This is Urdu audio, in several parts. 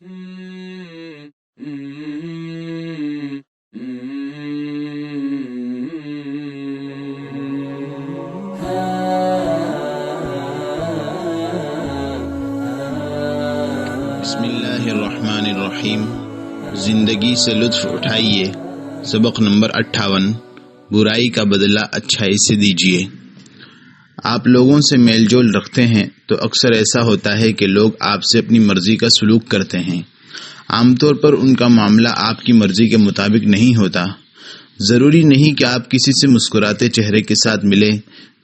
بسم اللہ الرحمن الرحیم۔ زندگی سے لطف اٹھائیے۔ سبق نمبر 58۔ برائی کا بدلہ اچھائی سے دیجیے۔ آپ لوگوں سے میل جول رکھتے ہیں تو اکثر ایسا ہوتا ہے کہ لوگ آپ سے اپنی مرضی کا سلوک کرتے ہیں۔ عام طور پر ان کا معاملہ آپ کی مرضی کے مطابق نہیں ہوتا۔ ضروری نہیں کہ آپ کسی سے مسکراتے چہرے کے ساتھ ملیں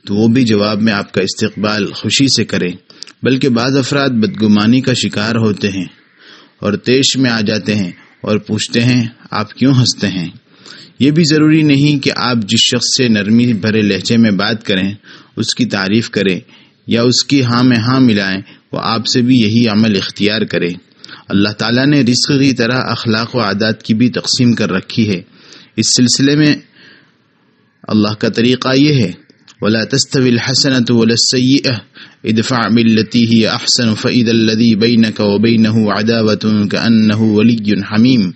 تو وہ بھی جواب میں آپ کا استقبال خوشی سے کرے، بلکہ بعض افراد بدگمانی کا شکار ہوتے ہیں اور طیش میں آ جاتے ہیں اور پوچھتے ہیں آپ کیوں ہنستے ہیں۔ یہ بھی ضروری نہیں کہ آپ جس شخص سے نرمی بھرے لہجے میں بات کریں، اس کی تعریف کریں یا اس کی ہاں میں ہاں ملائیں، وہ آپ سے بھی یہی عمل اختیار کرے۔ اللہ تعالیٰ نے رزق کی طرح اخلاق و عادات کی بھی تقسیم کر رکھی ہے۔ اس سلسلے میں اللہ کا طریقہ یہ ہے، وَلَا تَسْتَوِي الْحَسَنَةُ وَلَا السَّيِّئَةُ ادْفَعْ بِالَّتِي هِيَ أَحْسَنُ فَإِذَا الَّذِي بَيْنَكَ وَبَيْنَهُ عَدَاوَةٌ كَأَنَّهُ وَلِيٌّ حَمِيمٌ۔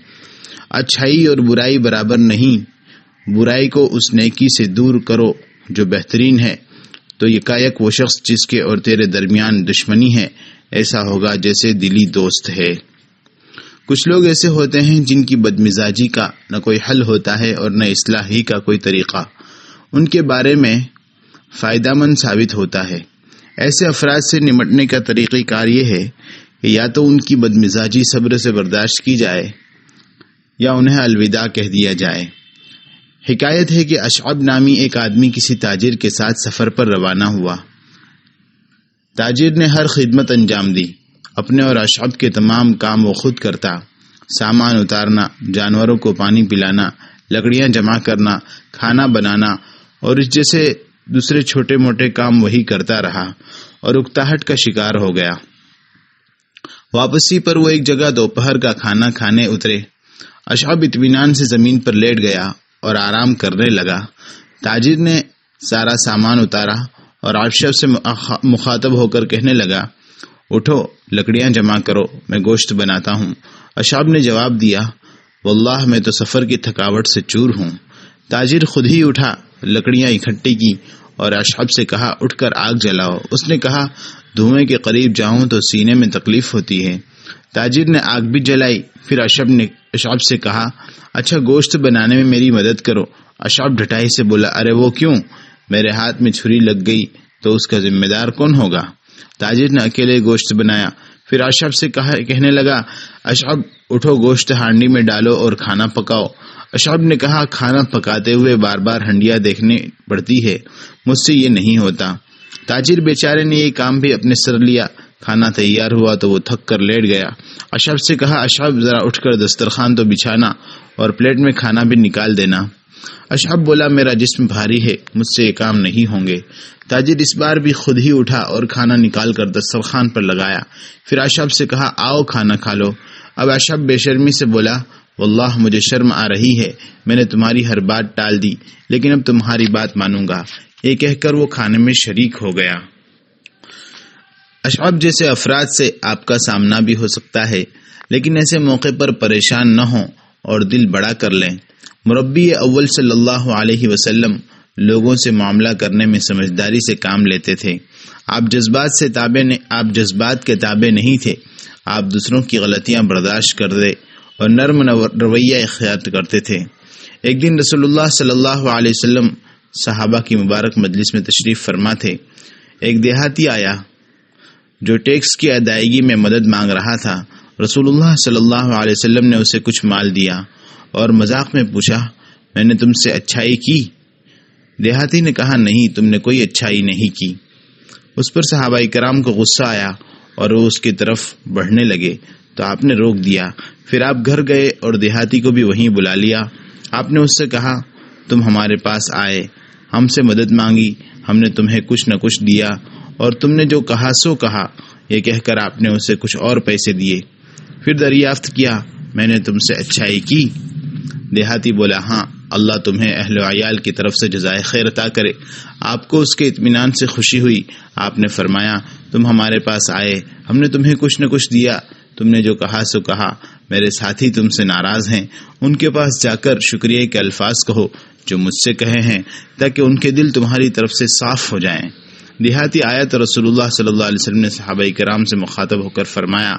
اچھائی اور برائی برابر نہیں، برائی کو اس نیکی سے دور کرو جو بہترین ہے، تو یکایک وہ شخص جس کے اور تیرے درمیان دشمنی ہے ایسا ہوگا جیسے دلی دوست ہے۔ کچھ لوگ ایسے ہوتے ہیں جن کی بدمزاجی کا نہ کوئی حل ہوتا ہے اور نہ اصلاح ہی کا کوئی طریقہ ان کے بارے میں فائدہ مند ثابت ہوتا ہے۔ ایسے افراد سے نمٹنے کا طریقہ کار یہ ہے کہ یا تو ان کی بدمزاجی صبر سے برداشت کی جائے یا انہیں الوداع کہہ دیا جائے۔ حکایت ہے کہ اشعب نامی ایک آدمی کسی تاجر کے ساتھ سفر پر روانہ ہوا۔ تاجر نے ہر خدمت انجام دی، اپنے اور اشعب کے تمام کام وہ خود کرتا، سامان اتارنا، جانوروں کو پانی پلانا، لکڑیاں جمع کرنا، کھانا بنانا اور اس جیسے دوسرے چھوٹے موٹے کام وہی کرتا رہا اور اکتاہٹ کا شکار ہو گیا۔ واپسی پر وہ ایک جگہ دوپہر کا کھانا کھانے اترے۔ اشعب اطمینان سے زمین پر لیٹ گیا اور آرام کرنے لگا۔ تاجر نے سارا سامان اتارا اور اشعب سے مخاطب ہو کر کہنے لگا، اٹھو لکڑیاں جمع کرو، میں گوشت بناتا ہوں۔ اشعب نے جواب دیا، واللہ میں تو سفر کی تھکاوٹ سے چور ہوں۔ تاجر خود ہی اٹھا، لکڑیاں اکٹھی کی اور اشعب سے کہا اٹھ کر آگ جلاؤ۔ اس نے کہا دھوئیں کے قریب جاؤں تو سینے میں تکلیف ہوتی ہے۔ تاجر نے آگ بھی جلائی۔ پھر اشعب نے سے کہا اچھا گوشت بنانے میں میری مدد کرو۔ اشعب ڈھٹائی سے بولا، ارے وہ کیوں، میرے ہاتھ میں چھری لگ گئی تو اس کا ذمہ دار کون ہوگا؟ تاجر نے اکیلے گوشت بنایا۔ پھر اشعب سے کہنے لگا، اشعب اٹھو گوشت ہانڈی میں ڈالو اور کھانا پکاؤ۔ اشعب نے کہا کھانا پکاتے ہوئے بار بار ہنڈیاں دیکھنی پڑتی ہے، مجھ سے یہ نہیں ہوتا۔ تاجر بیچارے نے یہ کام بھی اپنے سر لیا۔ کھانا تیار ہوا تو وہ تھک کر لیٹ گیا۔ اشعب سے کہا اشعب ذرا اٹھ کر دسترخوان تو بچھانا اور پلیٹ میں کھانا بھی نکال دینا۔ اشعب بولا میرا جسم بھاری ہے، مجھ سے یہ کام نہیں ہوں گے۔ تاجر اس بار بھی خود ہی اٹھا اور کھانا نکال کر دسترخوان پر لگایا۔ پھر اشعب سے کہا آؤ کھانا کھا لو۔ اب اشعب بے شرمی سے بولا، واللہ مجھے شرم آ رہی ہے، میں نے تمہاری ہر بات ٹال دی، لیکن اب تمہاری بات مانوں گا۔ یہ کہہ کر وہ کھانے میں شریک ہو گیا۔ اشعب جیسے افراد سے آپ کا سامنا بھی ہو سکتا ہے، لیکن ایسے موقع پر پریشان نہ ہوں اور دل بڑا کر لیں۔ مربی اول صلی اللہ علیہ وسلم لوگوں سے معاملہ کرنے میں سمجھداری سے کام لیتے تھے۔ آپ جذبات کے تابع نہیں تھے۔ آپ دوسروں کی غلطیاں برداشت کرتے اور نرم رویہ اختیار کرتے تھے۔ ایک دن رسول اللہ صلی اللہ علیہ وسلم صحابہ کی مبارک مجلس میں تشریف فرما تھے۔ ایک دیہاتی آیا جو ٹیکس کی ادائیگی میں مدد مانگ رہا تھا۔ رسول اللہ صلی اللہ علیہ وسلم نے اسے کچھ مال دیا اور مذاق میں پوچھا، میں نے تم سے اچھائی کی؟ دیہاتی نے کہا نہیں، تم نے کوئی اچھائی نہیں کی۔ اس پر صحابہ کرام کو غصہ آیا اور وہ اس کی طرف بڑھنے لگے تو آپ نے روک دیا۔ پھر آپ گھر گئے اور دیہاتی کو بھی وہیں بلا لیا۔ آپ نے اس سے کہا تم ہمارے پاس آئے، ہم سے مدد مانگی، ہم نے تمہیں کچھ نہ کچھ دیا اور تم نے جو کہا سو کہا، یہ کہہ کر آپ نے اسے کچھ اور پیسے دیے۔ پھر دریافت کیا میں نے تم سے اچھائی کی؟ دیہاتی بولا ہاں، اللہ تمہیں اہل و عیال کی طرف سے جزائے خیر عطا کرے۔ آپ کو اس کے اطمینان سے خوشی ہوئی۔ آپ نے فرمایا تم ہمارے پاس آئے، ہم نے تمہیں کچھ نہ کچھ دیا، تم نے جو کہا سو کہا، میرے ساتھی تم سے ناراض ہیں، ان کے پاس جا کر شکریہ کے الفاظ کہو جو مجھ سے کہے ہیں، تاکہ ان کے دل تمہاری طرف سے صاف ہو جائیں۔ دیہاتی آیا تو رسول اللہ صلی اللہ علیہ وسلم نے صحابہ کرام سے مخاطب ہو کر فرمایا،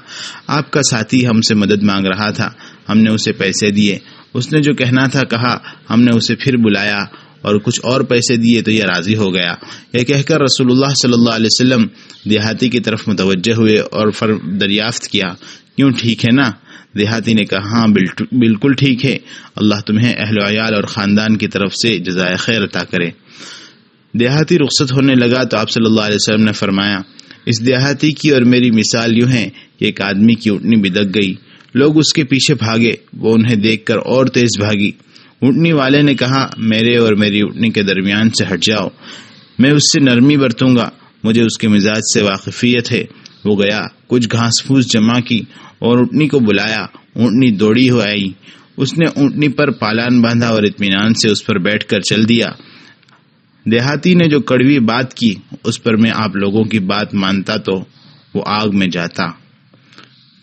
آپ کا ساتھی ہم سے مدد مانگ رہا تھا، ہم نے اسے پیسے دیے، اس نے جو کہنا تھا کہا، ہم نے اسے پھر بلایا اور کچھ اور پیسے دیے تو یہ راضی ہو گیا۔ یہ کہہ کر رسول اللہ صلی اللہ علیہ وسلم دیہاتی کی طرف متوجہ ہوئے اور دریافت کیا، کیوں ٹھیک ہے نا؟ دیہاتی نے کہا، ہاں بالکل ٹھیک ہے، اللہ تمہیں اہل و عیال اور خاندان کی طرف سے جزائے خیر عطا کرے۔ دیہاتی رخصت ہونے لگا تو آپ صلی اللہ علیہ وسلم نے فرمایا، اس دیہاتی کی اور میری مثال یوں ہے کہ ایک آدمی کی اونٹنی بدک گئی، لوگ اس کے پیچھے بھاگے، وہ انہیں دیکھ کر اور تیز بھاگی۔ اونٹنی والے نے کہا، میرے اور میری اونٹنی کے درمیان سے ہٹ جاؤ، میں اس سے نرمی برتوں گا، مجھے اس کے مزاج سے واقفیت ہے۔ وہ گیا، کچھ گھاس پھوس جمع کی اور اونٹنی کو بلایا، اونٹنی دوڑی ہو آئی، اس نے اونٹنی پر پالان باندھا اور اطمینان سے اس پر بیٹھ کر چل دیا۔ دیہاتی نے جو کڑوی بات کی اس پر میں آپ لوگوں کی بات مانتا تو وہ آگ میں جاتا۔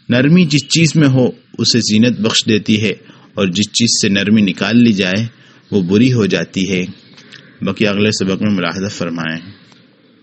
نرمی جس چیز میں ہو اسے زینت بخش دیتی ہے، اور جس چیز سے نرمی نکال لی جائے وہ بری ہو جاتی ہے۔ باقی اگلے سبق میں ملاحظہ فرمائیں۔